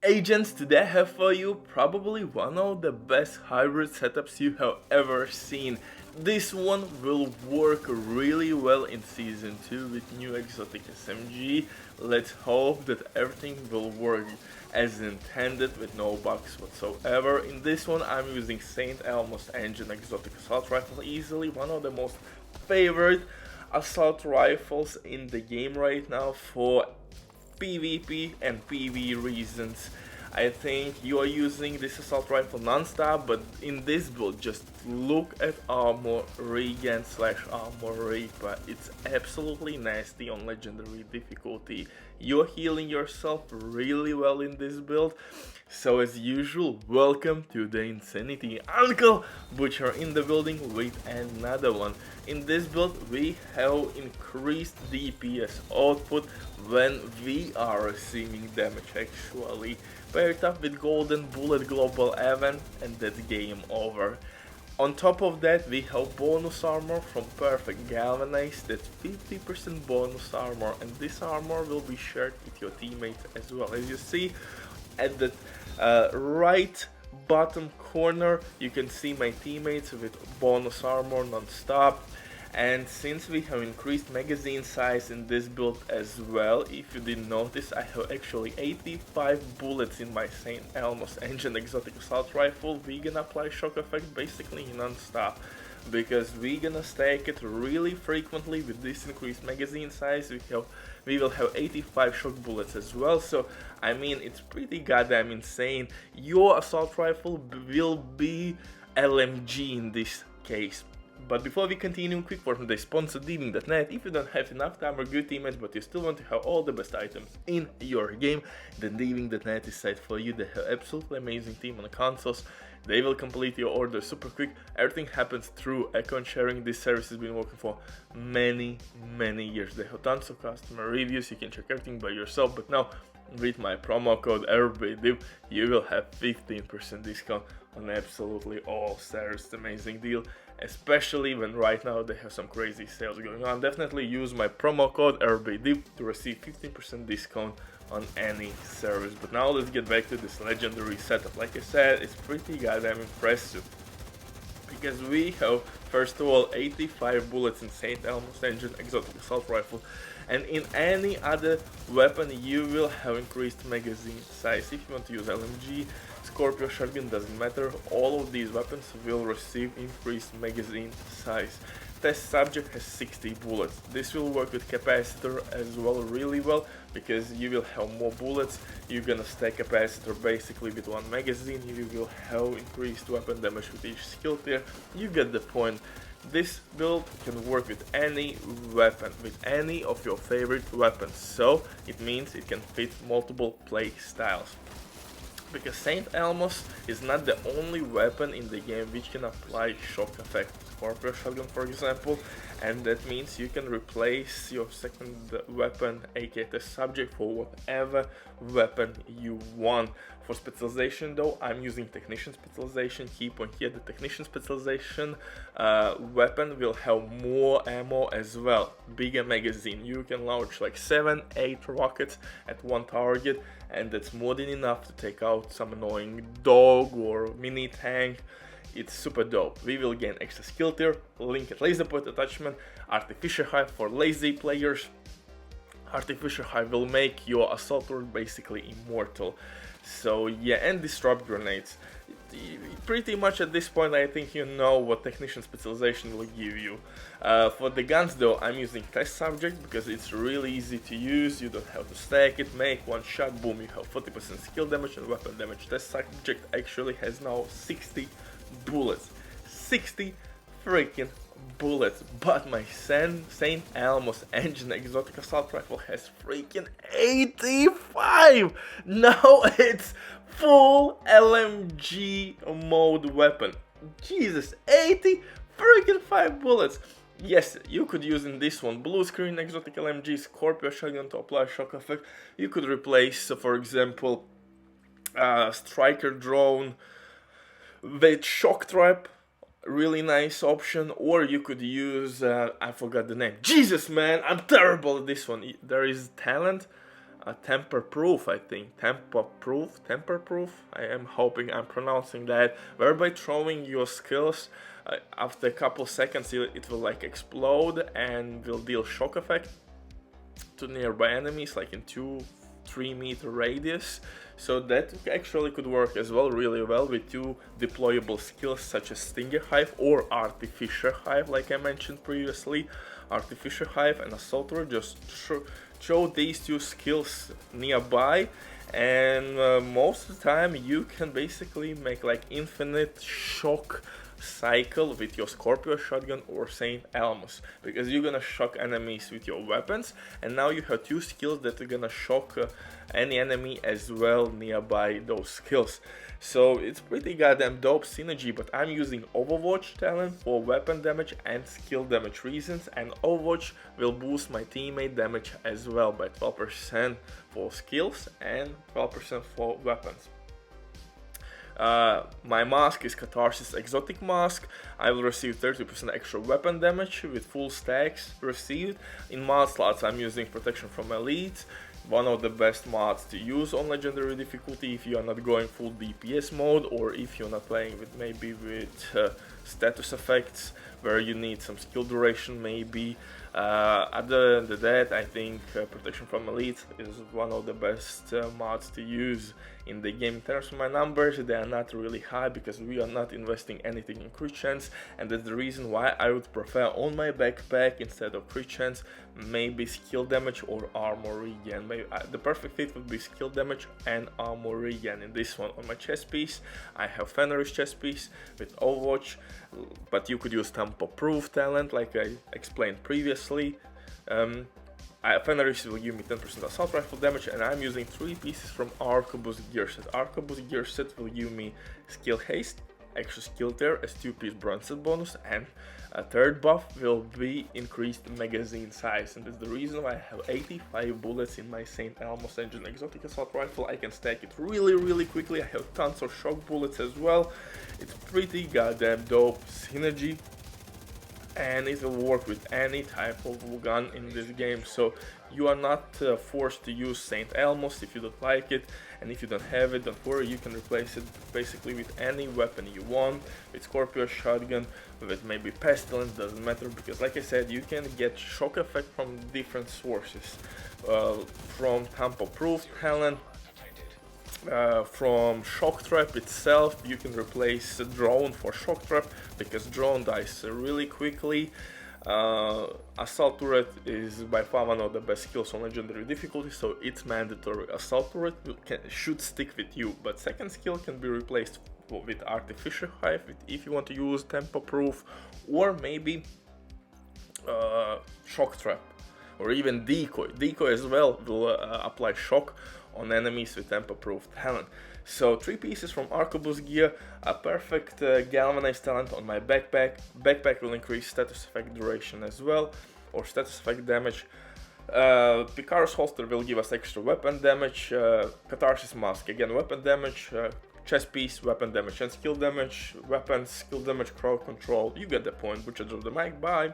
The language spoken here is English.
Agents, today I have for you probably one of the best hybrid setups you have ever seen. This one will work really well in Season 2 with new exotic SMG. Let's hope that everything will work as intended with no bugs whatsoever. In this one I'm using St. Elmo's engine exotic assault rifle, easily one of the most favorite assault rifles in the game right now for PvP and PvE reasons. I think you are using this assault rifle non-stop, but in this build just look at armor regen / armor reaper. It's absolutely nasty on legendary difficulty. You're healing yourself really well in this build. So as usual, welcome to the Insanity Uncle Butcher in the building with another one. In this build we have increased DPS output when we are receiving damage actually. Paired up with Golden Bullet Global Event and that's game over. On top of that we have bonus armor from Perfect Galvanize, that's 50% bonus armor, and this armor will be shared with your teammates as well. As you see at the right bottom corner you can see my teammates with bonus armor non-stop. And since we have increased magazine size in this build as well, if you didn't notice, I have actually 85 bullets in my St. Elmo's engine exotic assault rifle. We're gonna apply shock effect basically non-stop, because we're gonna stack it really frequently. With this increased magazine size we will have 85 shock bullets as well. So I mean, it's pretty goddamn insane. Your assault rifle will be LMG in this case. But before we continue, quick word from the sponsor Diving.net. If you don't have enough time or good teammates but you still want to have all the best items in your game, then Diving.net is site for you. They have absolutely amazing team on the consoles. They will complete your order super quick. Everything happens through account sharing. This service has been working for many years. They have tons of customer reviews. You can check everything by yourself, but now with my promo code Everybody you will have 15% discount on absolutely all service. Amazing deal, especially when right now they have some crazy sales going on. Definitely use my promo code Everybody to receive 15% discount on any service. But now let's get back to this legendary setup. Like I said, it's pretty goddamn impressive, because we have first of all 85 bullets in St. Elmo's engine exotic assault rifle, and in any other weapon you will have increased magazine size. If you want to use LMG, Scorpio, shotgun, doesn't matter, all of these weapons will receive increased magazine size. Test subject has 60 bullets. This will work with capacitor as well really well, because you will have more bullets. You're gonna stack capacitor basically with one magazine. You will have increased weapon damage with each skill tier. You get the point. This build can work with any weapon, with any of your favorite weapons, so it means it can fit multiple play styles. Because St. Elmo's is not the only weapon in the game which can apply shock effect. Scorpio shotgun for example, and that means you can replace your second weapon, aka the subject, for whatever weapon you want. For specialization though, I'm using technician specialization. Key point here, the technician specialization weapon will have more ammo as well, bigger magazine. You can launch like 7-8 rockets at one target, and that's more than enough to take out some annoying dog or mini tank. It's super dope. We will gain extra skill tier, linked laser point attachment, artificial hive for lazy players. Artificial hive will make your assaulter basically immortal. So yeah, and disrupt grenades. Pretty much at this point I think you know what technician specialization will give you. For the guns though, I'm using test subject because it's really easy to use. You don't have to stack it, make one shot, boom, you have 40% skill damage and weapon damage. Test subject actually has now 60 bullets. 60 freaking bullets, but my St. Elmo's engine exotic assault rifle has freaking 85. Now it's full LMG mode weapon. Jesus, 80 freaking 5 bullets. Yes, you could use in this one blue screen exotic LMG Scorpio shotgun to apply shock effect. You could replace, for example, striker drone with shock trap, really nice option. Or you could use I forgot the name. Jesus man, I'm terrible at this one. There is talent temper proof, I think, temper proof, I am hoping I'm pronouncing that, whereby throwing your skills, after a couple seconds it will like explode and will deal shock effect to nearby enemies, like in 2-3 meter radius. So that actually could work as well really well with two deployable skills such as Stinger Hive or Artificer Hive, like I mentioned previously. Artificer Hive and Assaulter, just show these two skills nearby, and most of the time you can basically make like infinite shock cycle with your Scorpio shotgun or Saint Elmo's, because you're gonna shock enemies with your weapons, and now you have two skills that are gonna shock any enemy as well nearby those skills. So it's pretty goddamn dope synergy, but I'm using Overwatch talent for weapon damage and skill damage reasons, and Overwatch will boost my teammate damage as well by 12% for skills and 12% for weapons. My mask is Catharsis Exotic Mask. I will receive 30% extra weapon damage with full stacks received. In mod slots I'm using Protection from Elite, one of the best mods to use on legendary difficulty if you are not going full DPS mode, or if you're not playing with maybe with status effects where you need some skill duration maybe. Other than that, I think Protection from Elite is one of the best mods to use in the game. In terms of my numbers, they are not really high because we are not investing anything in crit chance, and that's the reason why I would prefer on my backpack instead of crit chance maybe skill damage or armor regen. Maybe, the perfect fit would be skill damage and armor regen. In this one, on my chest piece, I have Fenris chest piece with Overwatch, but you could use tempo proof talent like I explained previously. Fenris will give me 10% assault rifle damage, and I'm using 3 pieces from Arquebus gear set. Arquebus gear set will give me skill haste, extra skill tear, a 2-piece bronze set bonus, and a third buff will be increased magazine size, and that's the reason why I have 85 bullets in my St. Elmo's Engine Exotic Assault Rifle. I can stack it really quickly. I have tons of shock bullets as well. It's pretty goddamn dope synergy, and it will work with any type of gun in this game, so you are not forced to use St. Elmo's if you don't like it, and if you don't have it, don't worry, you can replace it basically with any weapon you want, with Scorpio shotgun, with maybe Pestilence, doesn't matter, because like I said, you can get shock effect from different sources, from tempo proof talent, from shock trap itself. You can replace drone for shock trap because drone dies really quickly. Assault turret is by far one of the best skills on legendary difficulty, so it's mandatory. Assault turret should stick with you, but second skill can be replaced with Artificer Hive if you want to use tempo proof, or maybe shock trap, or even decoy. Decoy as well will apply shock on enemies with tempo proof talent. So 3 pieces from Arquebus gear, a perfect galvanized talent on my backpack. Backpack will increase status effect duration as well, or status effect damage. Picaro's holster will give us extra weapon damage. Catharsis mask, again weapon damage. Chest piece, weapon damage and skill damage. Weapons, skill damage, crowd control. You get the point. Butcher drop the mic. Bye.